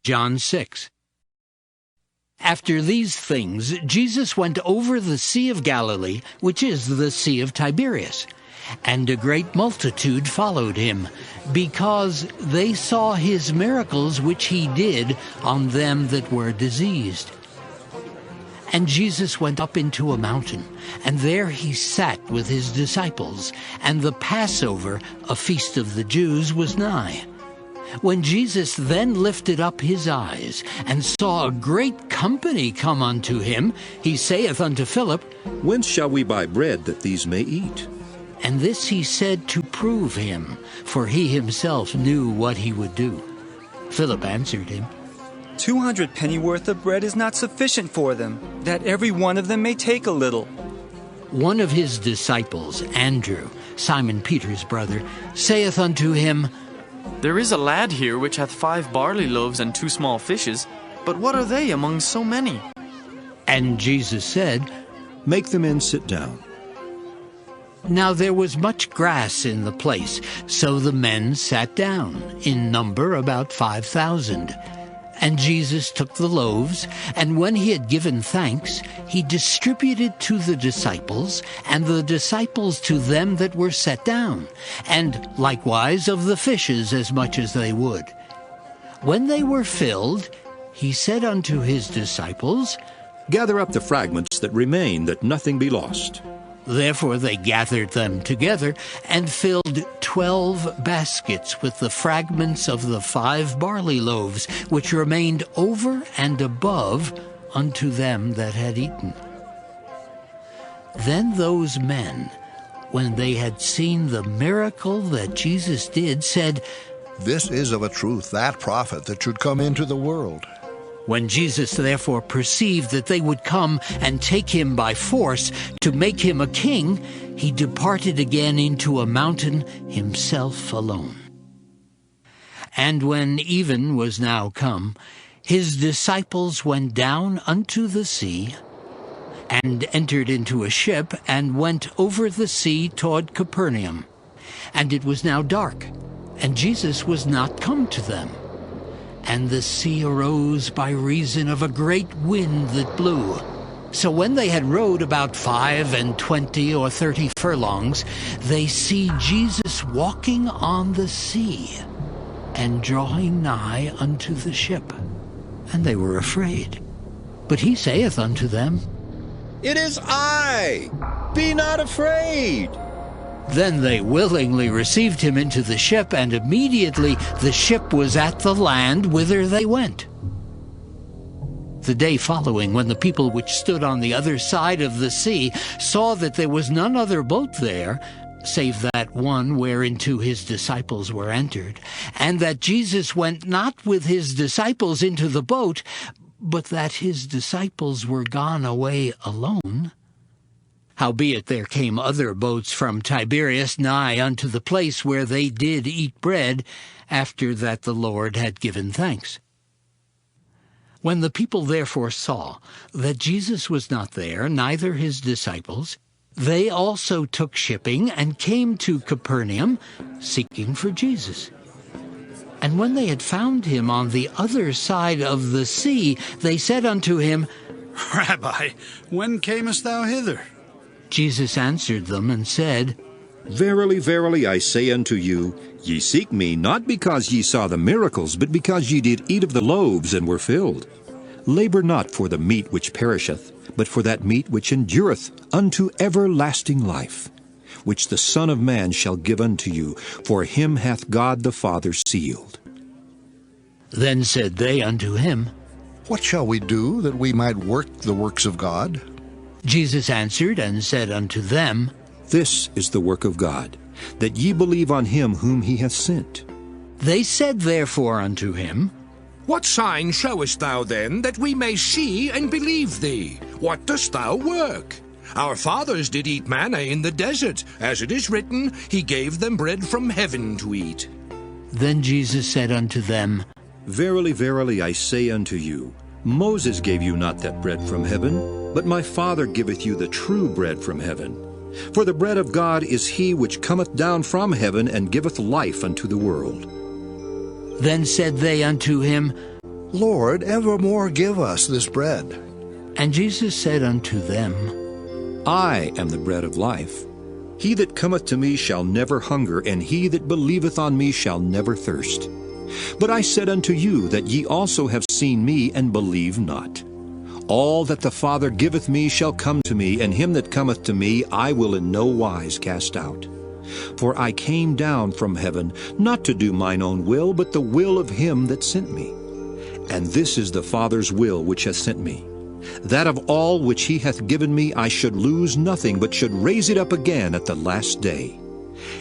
John 6. After these things, Jesus went over the Sea of Galilee, which is the Sea of Tiberias. And a great multitude followed him, because they saw his miracles which he did on them that were diseased. And Jesus went up into a mountain, and there he sat with his disciples, and the Passover, a feast of the Jews, was nigh. When Jesus then lifted up his eyes, and saw a great company come unto him, he saith unto Philip, Whence shall we buy bread that these may eat? And this he said to prove him, for he himself knew what he would do. Philip answered him, 200 pennyworth of bread is not sufficient for them, that every one of them may take a little. One of his disciples, Andrew, Simon Peter's brother, saith unto him, There is a lad here which hath 5 barley loaves and 2 small fishes, but what are they among so many? And Jesus said, Make the men sit down. Now there was much grass in the place, so the men sat down, in number about 5,000. And Jesus took the loaves, and when he had given thanks, he distributed to the disciples, and the disciples to them that were set down, and likewise of the fishes as much as they would. When they were filled, he said unto his disciples, Gather up the fragments that remain, that nothing be lost. Therefore they gathered them together, and filled 12 baskets with the fragments of the 5 barley loaves, which remained over and above unto them that had eaten. Then those men, when they had seen the miracle that Jesus did, said, This is of a truth that prophet that should come into the world. When Jesus therefore perceived that they would come and take him by force to make him a king, he departed again into a mountain himself alone. And when even was now come, his disciples went down unto the sea, and entered into a ship, and went over the sea toward Capernaum. And it was now dark, and Jesus was not come to them. And the sea arose by reason of a great wind that blew. So when they had rowed about 25 or 30 furlongs, they see Jesus walking on the sea, and drawing nigh unto the ship. And they were afraid. But he saith unto them, It is I! Be not afraid! Then they willingly received him into the ship, and immediately the ship was at the land whither they went. The day following, when the people which stood on the other side of the sea saw that there was none other boat there, save that one whereinto his disciples were entered, and that Jesus went not with his disciples into the boat, but that his disciples were gone away alone, howbeit there came other boats from Tiberias nigh unto the place where they did eat bread, after that the Lord had given thanks. When the people therefore saw that Jesus was not there, neither his disciples, they also took shipping, and came to Capernaum, seeking for Jesus. And when they had found him on the other side of the sea, they said unto him, Rabbi, when camest thou hither? Jesus answered them and said, Verily, verily, I say unto you, ye seek me not because ye saw the miracles, but because ye did eat of the loaves and were filled. Labor not for the meat which perisheth, but for that meat which endureth unto everlasting life, which the Son of Man shall give unto you, for him hath God the Father sealed. Then said they unto him, What shall we do that we might work the works of God? Jesus answered and said unto them, This is the work of God, that ye believe on him whom he hath sent. They said therefore unto him, What sign showest thou then, that we may see and believe thee? What dost thou work? Our fathers did eat manna in the desert. As it is written, he gave them bread from heaven to eat. Then Jesus said unto them, Verily, verily, I say unto you, Moses gave you not that bread from heaven, but my Father giveth you the true bread from heaven. For the bread of God is he which cometh down from heaven, and giveth life unto the world. Then said they unto him, Lord, evermore give us this bread. And Jesus said unto them, I am the bread of life. He that cometh to me shall never hunger, and he that believeth on me shall never thirst. But I said unto you that ye also have seen me, and believe not. All that the Father giveth me shall come to me, and him that cometh to me I will in no wise cast out. For I came down from heaven, not to do mine own will, but the will of him that sent me. And this is the Father's will which hath sent me, that of all which he hath given me I should lose nothing, but should raise it up again at the last day.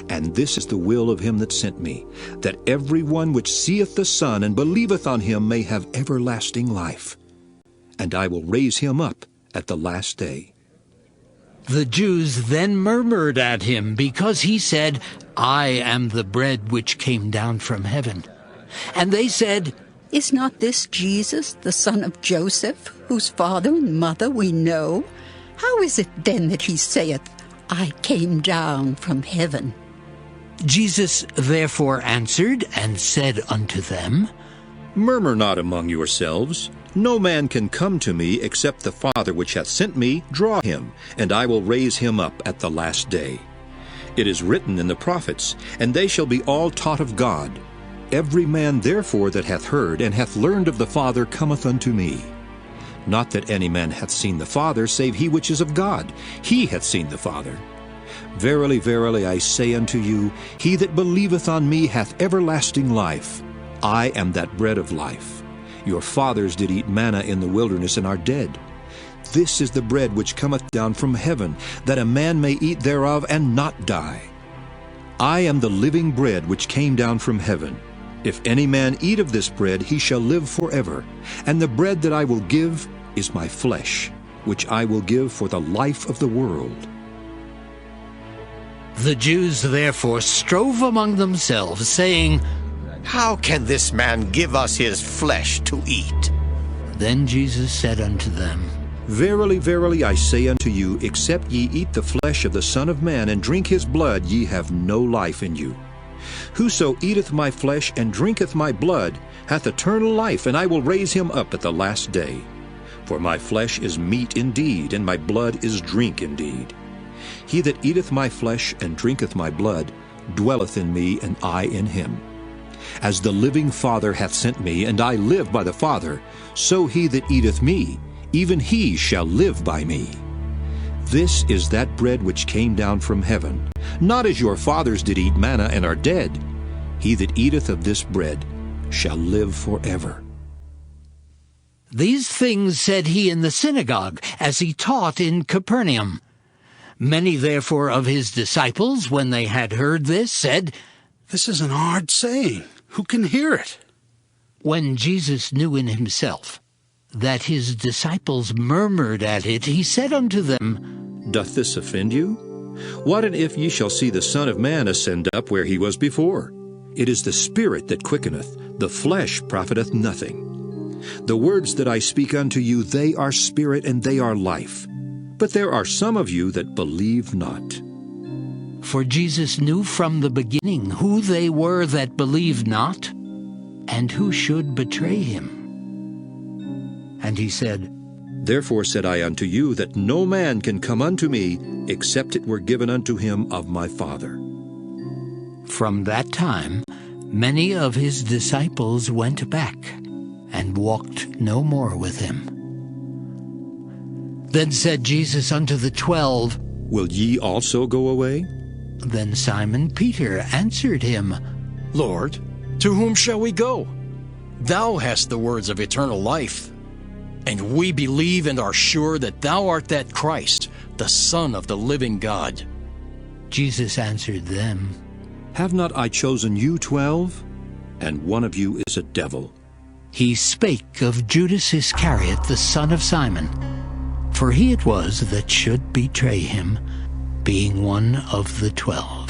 And this is the will of him that sent me, that every one which seeth the Son and believeth on him may have everlasting life. And I will raise him up at the last day. The Jews then murmured at him, because he said, I am the bread which came down from heaven. And they said, Is not this Jesus, the son of Joseph, whose father and mother we know? How is it then that he saith, I came down from heaven? Jesus therefore answered and said unto them, Murmur not among yourselves. No man can come to me except the Father which hath sent me draw him, and I will raise him up at the last day. It is written in the prophets, and they shall be all taught of God. Every man therefore that hath heard and hath learned of the Father cometh unto me. Not that any man hath seen the Father, save he which is of God. He hath seen the Father. Verily, verily, I say unto you, he that believeth on me hath everlasting life. I am that bread of life. Your fathers did eat manna in the wilderness, and are dead. This is the bread which cometh down from heaven, that a man may eat thereof and not die. I am the living bread which came down from heaven. If any man eat of this bread, he shall live forever. And the bread that I will give is my flesh, which I will give for the life of the world. The Jews therefore strove among themselves, saying, How can this man give us his flesh to eat? Then Jesus said unto them, Verily, verily, I say unto you, except ye eat the flesh of the Son of Man, and drink his blood, ye have no life in you. Whoso eateth my flesh and drinketh my blood hath eternal life, and I will raise him up at the last day. For my flesh is meat indeed, and my blood is drink indeed. He that eateth my flesh and drinketh my blood dwelleth in me, and I in him. As the living Father hath sent me, and I live by the Father, so he that eateth me, even he shall live by me. This is that bread which came down from heaven, not as your fathers did eat manna and are dead. He that eateth of this bread shall live forever. These things said he in the synagogue, as he taught in Capernaum. Many therefore of his disciples, when they had heard this, said, This is an hard saying. Who can hear it? When Jesus knew in himself that his disciples murmured at it, he said unto them, Doth this offend you? What and if ye shall see the Son of Man ascend up where he was before? It is the Spirit that quickeneth, the flesh profiteth nothing. The words that I speak unto you, they are spirit and they are life. But there are some of you that believe not. For Jesus knew from the beginning who they were that believed not, and who should betray him. And he said, Therefore said I unto you, that no man can come unto me, except it were given unto him of my Father. From that time many of his disciples went back, and walked no more with him. Then said Jesus unto the 12, Will ye also go away? Then Simon Peter answered him, Lord, to whom shall we go? Thou hast the words of eternal life. And we believe and are sure that thou art that Christ, the Son of the living God. Jesus answered them, Have not I chosen you 12? And one of you is a devil. He spake of Judas Iscariot, the son of Simon, for he it was that should betray him, being one of the 12.